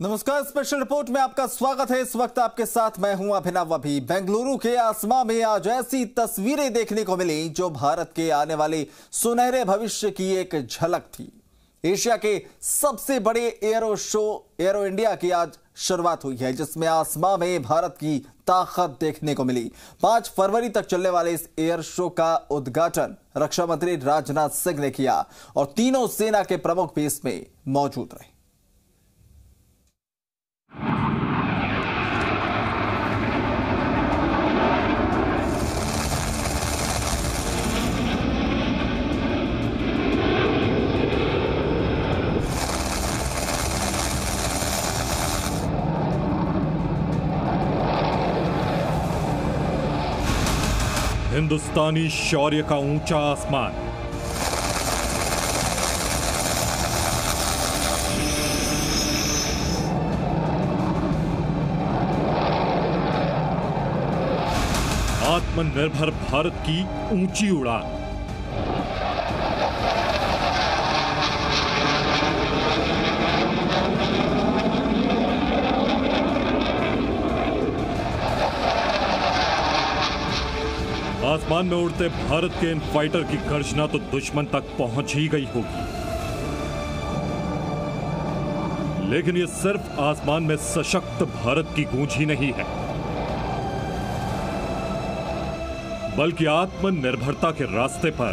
नमस्कार, special report में आपका स्वागत है। इस वक्त आपके साथ मैं हूं अभिनव। अभी बेंगलुरु के आसमां में आज ऐसी तस्वीरें देखने को मिली जो भारत के आने वाले सुनहरे भविष्य की एक झलक थी। एशिया के सबसे बड़े एरो शो एरो इंडिया की आज शुरुआत हुई है, जिसमें आसमां में भारत की ताकत देखने को मिली। 5 फरवरी तक चलने वाले इस एयर शो का उद्घाटन रक्षा मंत्री राजनाथ सिंह ने किया और तीनों सेना के प्रमुख भी इसमें मौजूद रहे। हिंदुस्तानी शौर्य का ऊंचा आसमान, आत्मनिर्भर भारत की ऊंची उड़ान। आसमान में उड़ते भारत के इन फाइटर की गर्जना तो दुश्मन तक पहुंच ही गई होगी, लेकिन ये सिर्फ आसमान में सशक्त भारत की गूंज ही नहीं है, बल्कि आत्मनिर्भरता के रास्ते पर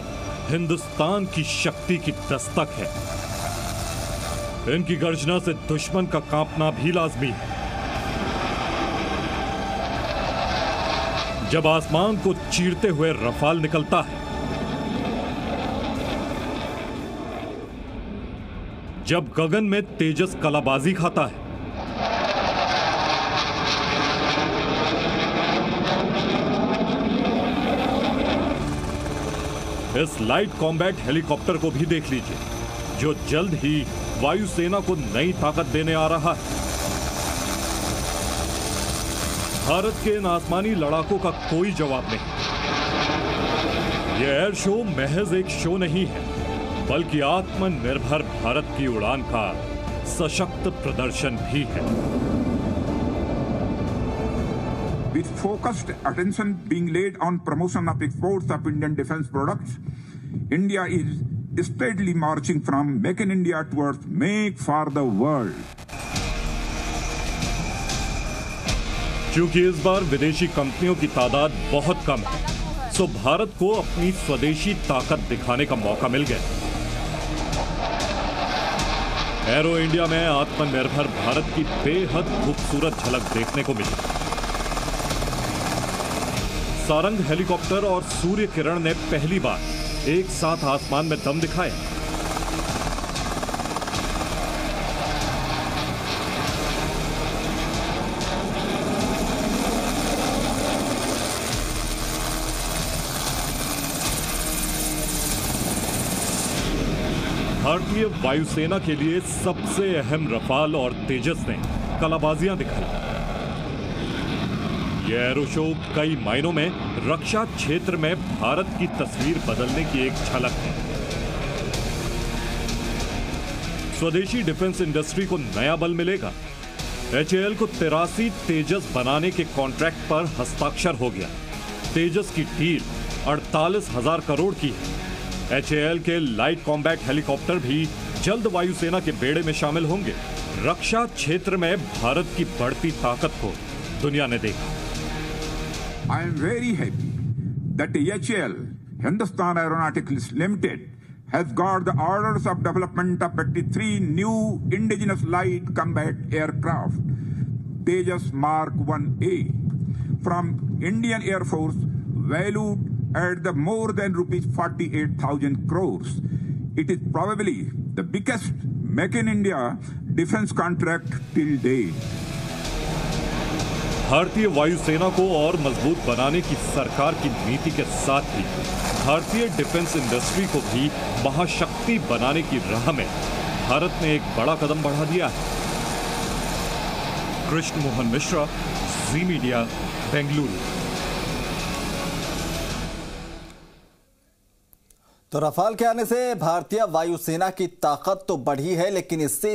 हिंदुस्तान की शक्ति की दस्तक है। इनकी गर्जना से दुश्मन का कांपना भी लाजमी है। जब आसमान को चीरते हुए रफाल निकलता है, जब गगन में तेजस कलाबाजी खाता है, इस लाइट कॉम्बैट हेलीकॉप्टर को भी देख लीजिए, जो जल्द ही वायुसेना को नई ताकत देने आ रहा है। भारत के इन आसमानी लड़ाकों का कोई जवाब नहीं। यह एयर शो महज एक शो नहीं है, बल्कि आत्मनिर्भर भारत की उड़ान का सशक्त प्रदर्शन भी है। With focused attention being laid on promotion of exports of Indian defense products, India is steadily marching from Make in India towards Make for the World. क्योंकि इस बार विदेशी कंपनियों की तादाद बहुत कम है, सो भारत को अपनी स्वदेशी ताकत दिखाने का मौका मिल गया। एरो इंडिया में आत्मनिर्भर भारत की बेहद खूबसूरत झलक देखने को मिली। सारंग हेलीकॉप्टर और सूर्य किरण ने पहली बार एक साथ आसमान में दम दिखाया। भारतीय वायुसेना के लिए सबसे अहम रफाल और तेजस ने कलाबाजियां दिखाई। यह एरो शो कई मायनों में रक्षा क्षेत्र में भारत की तस्वीर बदलने की एक झलक है। स्वदेशी डिफेंस इंडस्ट्री को नया बल मिलेगा। HAL को 83 तेजस बनाने के कॉन्ट्रैक्ट पर हस्ताक्षर हो गया। तेजस की डील 48,000 करोड़ की है। HAL के लाइट कॉम्बैट हेलीकॉप्टर भी जल्द वायुसेना के बेड़े में शामिल होंगे। रक्षा क्षेत्र में भारत की बढ़ती ताकत को दुनिया ने देखा। I am very happy that HAL, Hindustan Aeronautics Limited, has got the orders of development of 83 new indigenous light combat aircraft, Tejas Mark 1A, from Indian Air Force, valued at the more than rupees 48,000 crores. It is probably the biggest Make in India defense contract till date. भारतीय वायुसेना को और मजबूत बनाने की सरकार की नीति के साथ ही भारतीय डिफेंस इंडस्ट्री को भी महाशक्ति बनाने की राह में भारत ने एक बड़ा कदम बढ़ा दिया है। कृष्ण मोहन मिश्रा, जी मीडिया, बेंगलुरु। तो रफाल के आने से भारतीय वायुसेना की ताकत तो बढ़ी है, लेकिन इससे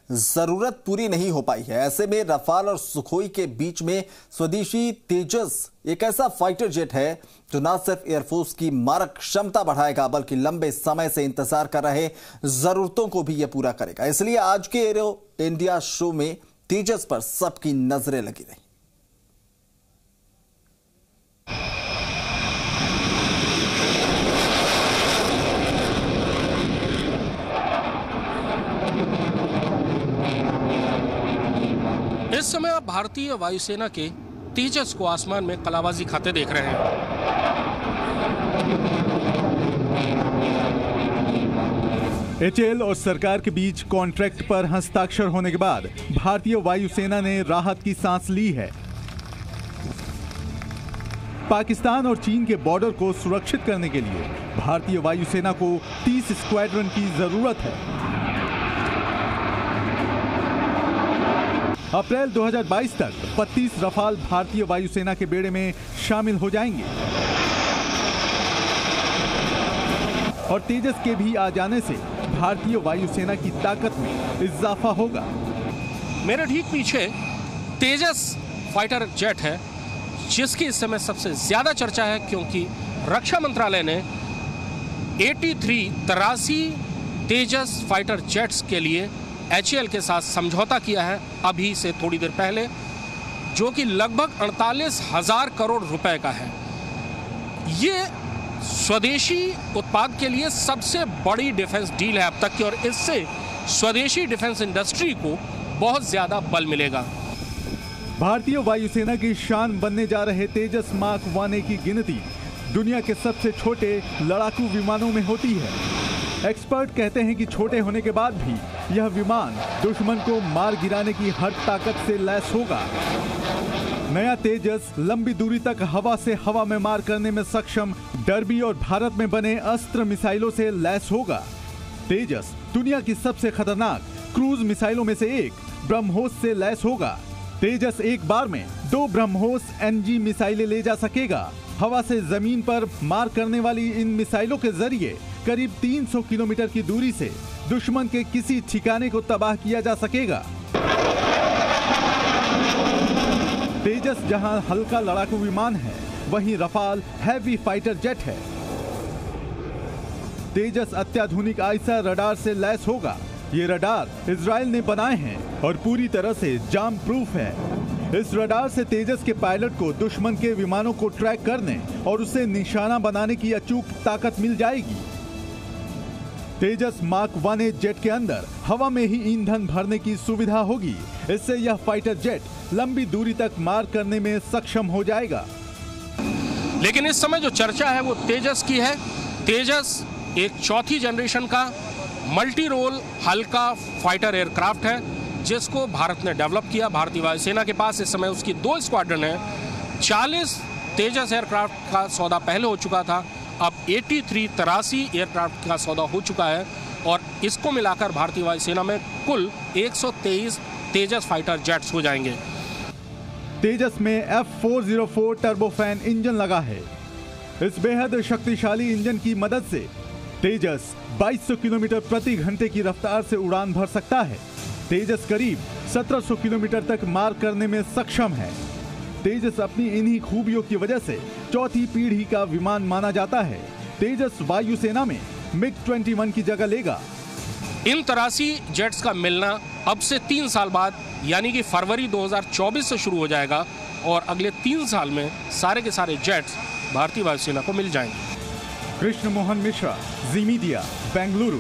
जरूरत पूरी नहीं हो पाई है। ऐसे में रफाल और सुखोई के बीच में स्वदेशी तेजस एक ऐसा फाइटर जेट है जो न सिर्फ एयरफोर्स की मारक क्षमता बढ़ाएगा बल्कि लंबे समय से इंतजार कर रहे जरूरतों को भी यह पूरा करेगा। इसलिए आज के एरो इंडिया शो में तेजस पर सबकी नजरें लगी रही। इस समय आप भारतीय वायुसेना के तेजस को आसमान में कलाबाजी खाते देख रहे हैं। एचएएल और सरकार के बीच कॉन्ट्रैक्ट पर हस्ताक्षर होने के बाद भारतीय वायुसेना ने राहत की सांस ली है। पाकिस्तान और चीन के बॉर्डर को सुरक्षित करने के लिए भारतीय वायुसेना को 30 स्क्वाड्रन की जरूरत है। अप्रैल 2022 तक 32 रफाल भारतीय वायुसेना के बेड़े में शामिल हो जाएंगे और तेजस के भी आ जाने से भारतीय वायुसेना की ताकत में इजाफा होगा। मेरे ठीक पीछे तेजस फाइटर जेट है जिसकी इस समय सबसे ज्यादा चर्चा है, क्योंकि रक्षा मंत्रालय ने 83 तेजस फाइटर जेट्स के लिए एचएएल के साथ समझौता किया है अभी से थोड़ी देर पहले, जो कि लगभग 48,000 करोड़ रुपए का है। ये स्वदेशी उत्पाद के लिए सबसे बड़ी डिफेंस डील है अब तक की और इससे स्वदेशी डिफेंस इंडस्ट्री को बहुत ज्यादा बल मिलेगा। भारतीय वायुसेना की शान बनने जा रहे तेजस मार्क 1A की गिनती दुनिया के सबसे छोटे लड़ाकू विमानों में होती है। एक्सपर्ट कहते हैं कि छोटे होने के बाद भी यह विमान दुश्मन को मार गिराने की हर ताकत से लैस होगा। नया तेजस लंबी दूरी तक हवा से हवा में मार करने में सक्षम डर्बी और भारत में बने अस्त्र मिसाइलों से लैस होगा। तेजस दुनिया की सबसे खतरनाक क्रूज मिसाइलों में से एक ब्रह्मोस से लैस होगा। तेजस एक बार में 2 ब्रह्मोस NG मिसाइलें ले जा सकेगा। हवा से जमीन पर मार करने वाली इन मिसाइलों के जरिए करीब 300 किलोमीटर की दूरी से दुश्मन के किसी ठिकाने को तबाह किया जा सकेगा। तेजस जहां हल्का लड़ाकू विमान है, वहीं रफाल हैवी फाइटर जेट है। तेजस अत्याधुनिक आईसा रडार से लैस होगा। ये रडार इजराइल ने बनाए हैं और पूरी तरह से जाम प्रूफ है। इस रडार से तेजस के पायलट को दुश्मन के विमानों को ट्रैक करने और उसे निशाना बनाने की अचूक ताकत मिल जाएगी। तेजस मार्क 1A जेट के अंदर हवा में ही ईंधन भरने की सुविधा होगी। इससे यह फाइटर जेट लंबी दूरी तक मार करने में सक्षम हो जाएगा। लेकिन इस समय जो चर्चा है वो तेजस की है। तेजस एक चौथी जनरेशन का मल्टी रोल हल्का फाइटर एयरक्राफ्ट है जिसको भारत ने डेवलप किया। भारतीय वायुसेना के पास इस समय उसकी 2 स्क्वाड्रन है। 40 तेजस एयरक्राफ्ट का सौदा पहले हो चुका था, अब 83 एयरक्राफ्ट का सौदा हो चुका है और इसको मिलाकर भारतीय वायुसेना में कुल 123 तेजस फाइटर जेट्स हो जाएंगे। तेजस में F404 टर्बोफैन इंजन लगा है। इस बेहद शक्तिशाली इंजन की मदद से तेजस 2200 किलोमीटर प्रति घंटे की रफ्तार से उड़ान भर सकता है। तेजस करीब 1700 किलोमीटर तक मार करने में सक्षम है। तेजस अपनी इन्हीं खूबियों की वजह से चौथी पीढ़ी का विमान माना जाता है। तेजस वायुसेना में MiG-21 की जगह लेगा। इन 83 जेट्स का मिलना अब से 3 साल बाद यानी कि फरवरी 2024 से शुरू हो जाएगा और अगले 3 साल में सारे के सारे जेट्स भारतीय वायुसेना को मिल जाएंगे। कृष्ण मोहन मिश्रा, जी मीडिया, बेंगलुरु।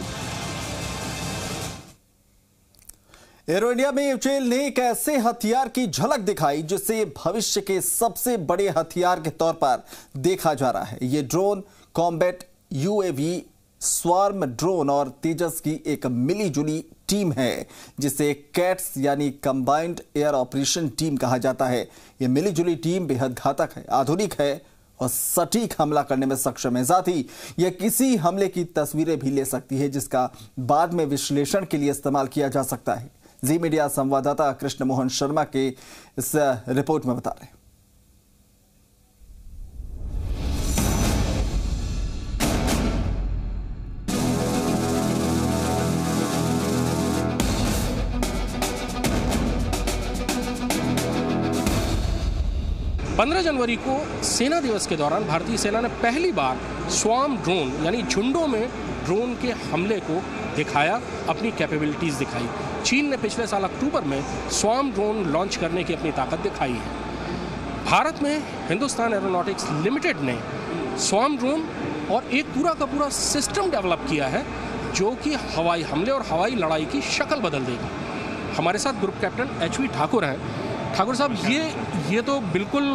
एरो इंडिया में एचएएल ने एक ऐसे हथियार की झलक दिखाई जिसे भविष्य के सबसे बड़े हथियार के तौर पर देखा जा रहा है। ये drone combat UAV swarm drone और तेजस की एक मिली जुली टीम है जिसे कैट्स यानी कंबाइंड एयर ऑपरेशन टीम कहा जाता है। यह मिली जुली टीम बेहद घातक है, आधुनिक है और सटीक हमला करने में सक्षम है। साथ ही यह किसी हमले की तस्वीरें भी ले सकती है जिसका बाद में विश्लेषण के लिए इस्तेमाल किया जा सकता है। जी मीडिया संवाददाता कृष्ण मोहन शर्मा के इस रिपोर्ट में बता रहे हैं। 15 जनवरी को सेना दिवस के दौरान भारतीय सेना ने पहली बार स्वार्म ड्रोन यानी झुंडों में ड्रोन के हमले को दिखाया, अपनी कैपेबिलिटीज़ दिखाई। चीन ने पिछले साल अक्टूबर में स्वार्म ड्रोन लॉन्च करने की अपनी ताकत दिखाई है। भारत में हिंदुस्तान एरोनॉटिक्स लिमिटेड ने स्वार्म ड्रोन और एक पूरा का पूरा सिस्टम डेवलप किया है जो कि हवाई हमले और हवाई लड़ाई की शक्ल बदल देगा। हमारे साथ ग्रुप कैप्टन HV ठाकुर हैं। ठाकुर साहब, ये तो बिल्कुल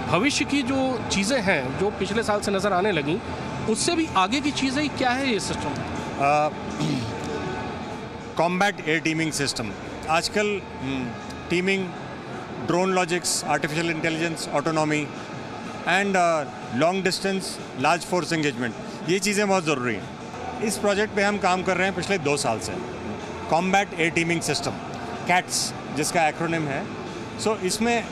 भविष्य की जो चीज़ें हैं जो पिछले साल से नज़र आने लगी, उससे भी आगे की चीज़ें क्या है ये system? Combat air teaming system. आजकल teaming, drone logics, artificial intelligence, autonomy and long distance large force engagement, ये चीज़ें बहुत ज़रूरी हैं। इस प्रोजेक्ट पे हम काम कर रहे हैं पिछले 2 साल से। Combat air teaming system, cats जिसका एक्रोनिम है। सो इसमें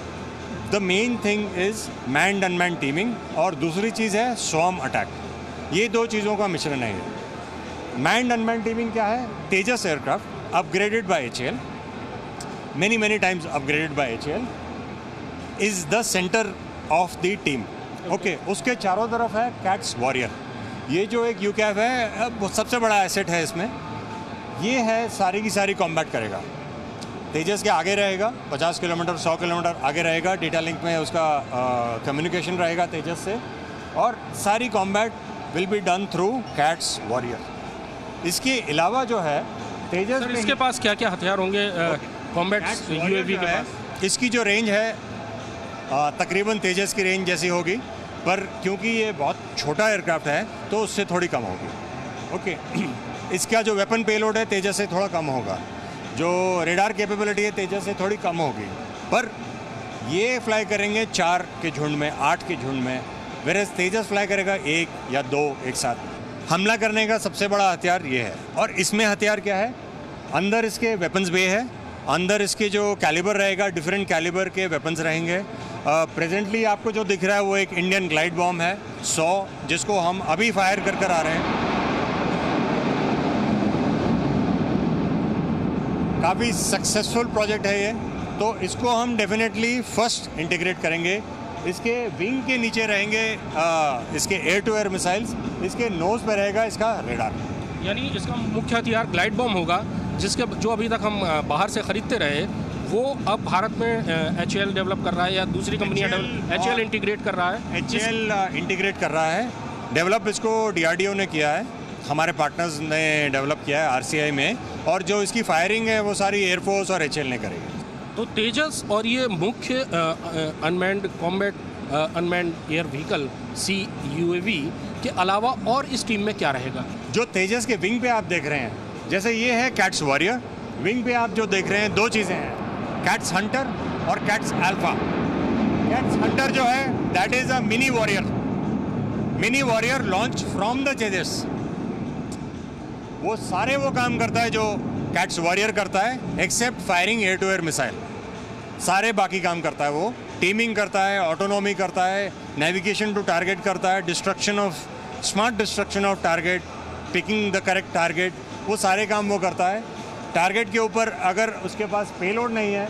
the main thing is manned unmanned teeming और दूसरी चीज़ है स्वार्म अटैक। ये 2 चीज़ों का मिश्रण है। मैन्ड अनमैन्ड टीमिंग क्या है? Tejas aircraft upgraded by HAL, many times upgraded by HAL, is the center of the team. Okay, उसके चारों तरफ है कैट्स वॉरियर। ये जो एक UCAV है वो सबसे बड़ा एसेट है इसमें। ये है सारी की सारी कॉम्बैट करेगा। तेजस के आगे रहेगा, 50 किलोमीटर 100 किलोमीटर आगे रहेगा। डेटा लिंक में उसका कम्युनिकेशन रहेगा तेजस से, और सारी combat will be done through cats warrior. इसके अलावा जो है तेजस सर, इसके पास क्या क्या हथियार होंगे कॉम्बैट UAV के पास? इसकी जो रेंज है तकरीबन तेजस की रेंज जैसी होगी, पर क्योंकि ये बहुत छोटा एयरक्राफ्ट है तो उससे थोड़ी कम होगी। ओके इसका जो वेपन पेलोड है तेजस से थोड़ा कम होगा, जो रेडार कैपेबिलिटी है तेजस से थोड़ी कम होगी, पर ये फ्लाई करेंगे 4 के झुंड में, 8 के झुंड में, वेरेज तेजस फ्लाई करेगा 1 या 2 एक साथ। हमला करने का सबसे बड़ा हथियार ये है। और इसमें हथियार क्या है? अंदर इसके वेपन्स बे है, अंदर इसके जो कैलिबर रहेगा डिफरेंट कैलिबर के वेपन्स रहेंगे। प्रेजेंटली आपको जो दिख रहा है वो एक इंडियन ग्लाइड बॉम्ब है 100, जिसको हम अभी फायर कर आ रहे हैं। काफ़ी सक्सेसफुल प्रोजेक्ट है ये, तो इसको हम डेफिनेटली फर्स्ट इंटीग्रेट करेंगे। इसके विंग के नीचे रहेंगे इसके एयर टू एयर मिसाइल्स, इसके नोज पे रहेगा इसका रेडार। यानी इसका मुख्य हथियार ग्लाइड बॉम्ब होगा, जिसके जो अभी तक हम बाहर से खरीदते रहे वो अब भारत में HAL डेवलप कर रहा है या दूसरी कंपनियां HAL इंटीग्रेट कर रहा है? HAL इंटीग्रेट कर रहा है। डेवलप इसको DRDO ने किया है, हमारे पार्टनर्स ने डेवलप किया है RCI में, और जो इसकी फायरिंग है वो सारी एयरफोर्स और HAL ने करेगी। तो तेजस और ये मुख्य unmanned combat unmanned air vehicle CUAV के अलावा और इस टीम में क्या रहेगा? जो तेजस के विंग पे आप देख रहे हैं, जैसे ये है कैट्स वॉरियर, विंग पे आप जो देख रहे हैं 2 चीज़ें हैं, कैट्स हंटर और कैट्स अल्फा। कैट्स हंटर जो है that is a mini warrior launch from the Tejas. वो सारे वो काम करता है जो कैट्स वॉरियर करता है, except firing air to air missile. सारे बाकी काम करता है वो, टीमिंग करता है, ऑटोनॉमी करता है, नेविगेशन टू टारगेट करता है, smart destruction of target, picking the correct target, वो सारे काम वो करता है। टारगेट के ऊपर अगर उसके पास पेलोड नहीं है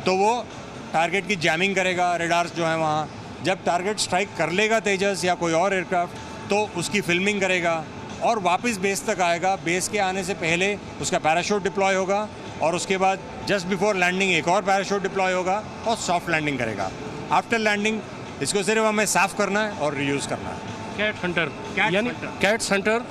तो वो टारगेट की जैमिंग करेगा, रेडार्स जो है वहाँ। जब टारगेट स्ट्राइक कर लेगा तेजस या कोई और एयरक्राफ्ट तो उसकी फिल्मिंग करेगा और वापस बेस तक आएगा। बेस के आने से पहले उसका पैराशूट डिप्लॉय होगा और उसके बाद जस्ट बिफोर लैंडिंग एक और पैराशूट डिप्लॉय होगा और सॉफ्ट लैंडिंग करेगा। आफ्टर लैंडिंग इसको सिर्फ हमें साफ करना है और रीयूज़ करना है। कैट हंटर यानी कैट्स हंटर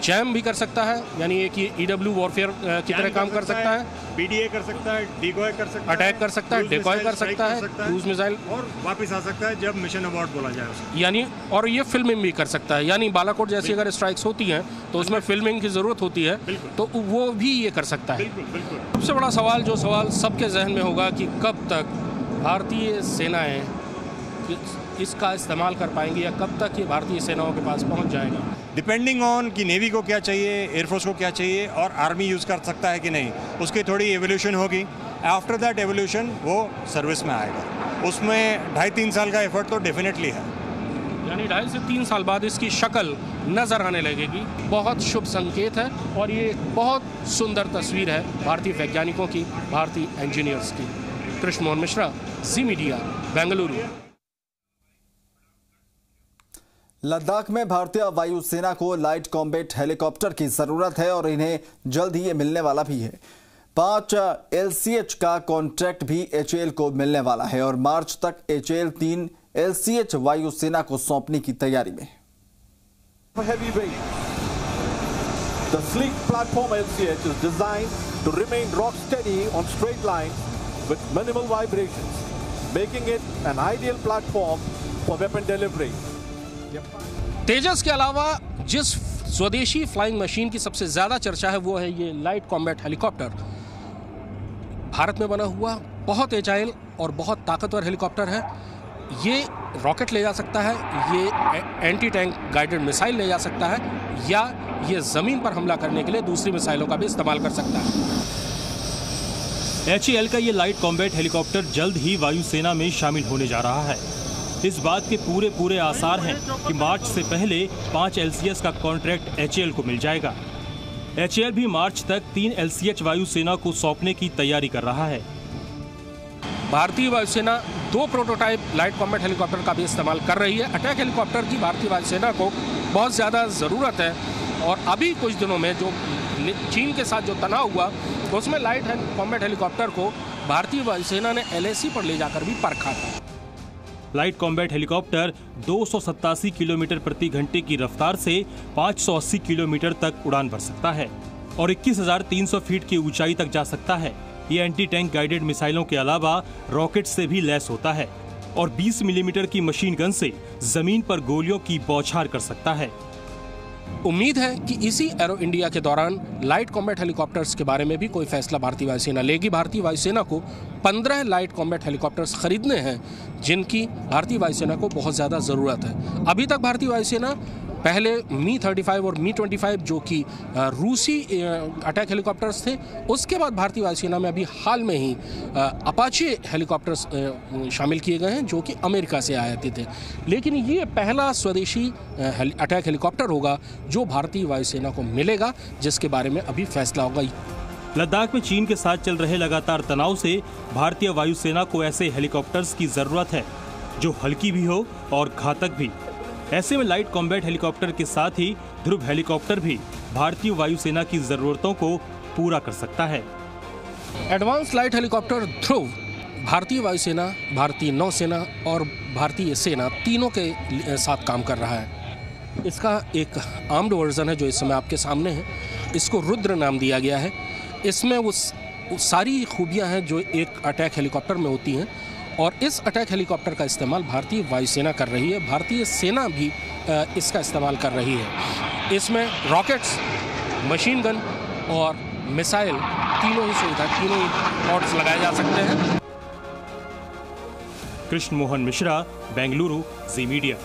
जैम भी कर सकता है, यानी एक ये EW वॉरफेयर की तरह काम कर सकता है, BDA कर सकता है, डिकॉय कर सकता है, अटैक कर सकता है, डिकॉय कर सकता है, क्रूज मिसाइल, और वापस आ सकता है जब मिशन अबॉर्ट बोला जाए उसको। यानी और ये फिल्मिंग भी कर सकता है। यानी बालाकोट जैसी अगर स्ट्राइक्स होती हैं तो उसमें फिल्मिंग की ज़रूरत होती है, तो वो भी ये कर सकता है। सबसे बड़ा सवाल सबके जहन में होगा कि कब तक भारतीय सेनाएँ इसका इस्तेमाल कर पाएंगी या कब तक ये भारतीय सेनाओं के पास पहुंच जाएगा? डिपेंडिंग ऑन कि नेवी को क्या चाहिए, एयरफोर्स को क्या चाहिए और आर्मी यूज़ कर सकता है कि नहीं, उसकी थोड़ी एवोल्यूशन होगी। आफ्टर दैट एवोल्यूशन वो सर्विस में आएगा। उसमें 2.5-3 साल का एफर्ट तो डेफिनेटली है। यानी 2.5 से 3 साल बाद इसकी शक्ल नज़र आने लगेगी। बहुत शुभ संकेत है और ये बहुत सुंदर तस्वीर है भारतीय वैज्ञानिकों की, भारतीय इंजीनियर्स की। कृष्ण मोहन मिश्रा, जी मीडिया, बेंगलुरु। लद्दाख में भारतीय वायुसेना को लाइट कॉम्बैट हेलीकॉप्टर की जरूरत है और इन्हें जल्द ही ये मिलने वाला भी है। 5 LCH का कॉन्ट्रैक्ट भी HAL को मिलने वाला है और मार्च तक HAL 3 LCH वायुसेना को सौंपने की तैयारी में। The sleek platform LCH is designed to remain rock steady on straight lines with minimal vibrations, making it an ideal platform for weapon delivery. तेजस के अलावा जिस स्वदेशी फ्लाइंग मशीन की सबसे ज्यादा चर्चा है वो है ये लाइट कॉम्बैट हेलीकॉप्टर। भारत में बना हुआ बहुत एजाइल और बहुत ताकतवर हेलीकॉप्टर है। ये रॉकेट ले जा सकता है, ये एंटी टैंक गाइडेड मिसाइल ले जा सकता है या ये जमीन पर हमला करने के लिए दूसरी मिसाइलों का भी इस्तेमाल कर सकता है। HAL का ये लाइट कॉम्बैट हेलीकॉप्टर जल्द ही वायुसेना में शामिल होने जा रहा है। इस बात के पूरे आसार हैं कि मार्च से पहले 5 LCS का कॉन्ट्रैक्ट HAL को मिल जाएगा। HAL भी मार्च तक 3 LCH वायुसेना को सौंपने की तैयारी कर रहा है। भारतीय वायुसेना 2 प्रोटोटाइप लाइट कॉम्बैट हेलीकॉप्टर का भी इस्तेमाल कर रही है। अटैक हेलीकॉप्टर की भारतीय वायुसेना को बहुत ज़्यादा ज़रूरत है और अभी कुछ दिनों में जो चीन के साथ जो तनाव हुआ उसमें लाइट कॉम्बैट हेलीकॉप्टर को भारतीय वायुसेना ने LAC पर ले जाकर भी परखा था। लाइट कॉम्बैट हेलीकॉप्टर 287 किलोमीटर प्रति घंटे की रफ्तार से 580 किलोमीटर तक उड़ान भर सकता है और 21,300 फीट की ऊंचाई तक जा सकता है। ये एंटी टैंक गाइडेड मिसाइलों के अलावा रॉकेट से भी लैस होता है और 20 मिलीमीटर की मशीन गन से जमीन पर गोलियों की बौछार कर सकता है। उम्मीद है कि इसी एरो इंडिया के दौरान लाइट कॉम्बैट हेलीकॉप्टर्स के बारे में भी कोई फैसला भारतीय वायुसेना लेगी। भारतीय वायुसेना को 15 लाइट कॉम्बैट हेलीकॉप्टर्स खरीदने हैं जिनकी भारतीय वायुसेना को बहुत ज़्यादा ज़रूरत है। अभी तक भारतीय वायुसेना पहले Mi-35 और Mi-25 जो कि रूसी अटैक हेलीकॉप्टर्स थे, उसके बाद भारतीय वायुसेना में अभी हाल में ही अपाचे हेलीकॉप्टर्स शामिल किए गए हैं जो कि अमेरिका से आयातित थे। लेकिन ये पहला स्वदेशी अटैक हेलीकॉप्टर होगा जो भारतीय वायुसेना को मिलेगा, जिसके बारे में अभी फैसला होगा। लद्दाख में चीन के साथ चल रहे लगातार तनाव से भारतीय वायुसेना को ऐसे हेलीकॉप्टर्स की जरूरत है जो हल्की भी हो और घातक भी। ऐसे में लाइट कॉम्बैट हेलीकॉप्टर के साथ ही ध्रुव हेलीकॉप्टर भी भारतीय वायुसेना की जरूरतों को पूरा कर सकता है। एडवांस लाइट हेलीकॉप्टर ध्रुव भारतीय वायुसेना, भारतीय नौसेना और भारतीय सेना तीनों के साथ काम कर रहा है। इसका एक आर्म्ड वर्जन है जो इस समय आपके सामने है। इसको रुद्र नाम दिया गया है। इसमें वो सारी खूबियां हैं जो एक अटैक हेलीकॉप्टर में होती हैं और इस अटैक हेलीकॉप्टर का इस्तेमाल भारतीय वायुसेना कर रही है। भारतीय सेना भी इसका इस्तेमाल कर रही है। इसमें रॉकेट्स, मशीन गन और मिसाइल तीनों ही सुविधा, तीनों ही पॉड्स लगाए जा सकते हैं। कृष्ण मोहन मिश्रा, बेंगलुरु, जी मीडिया।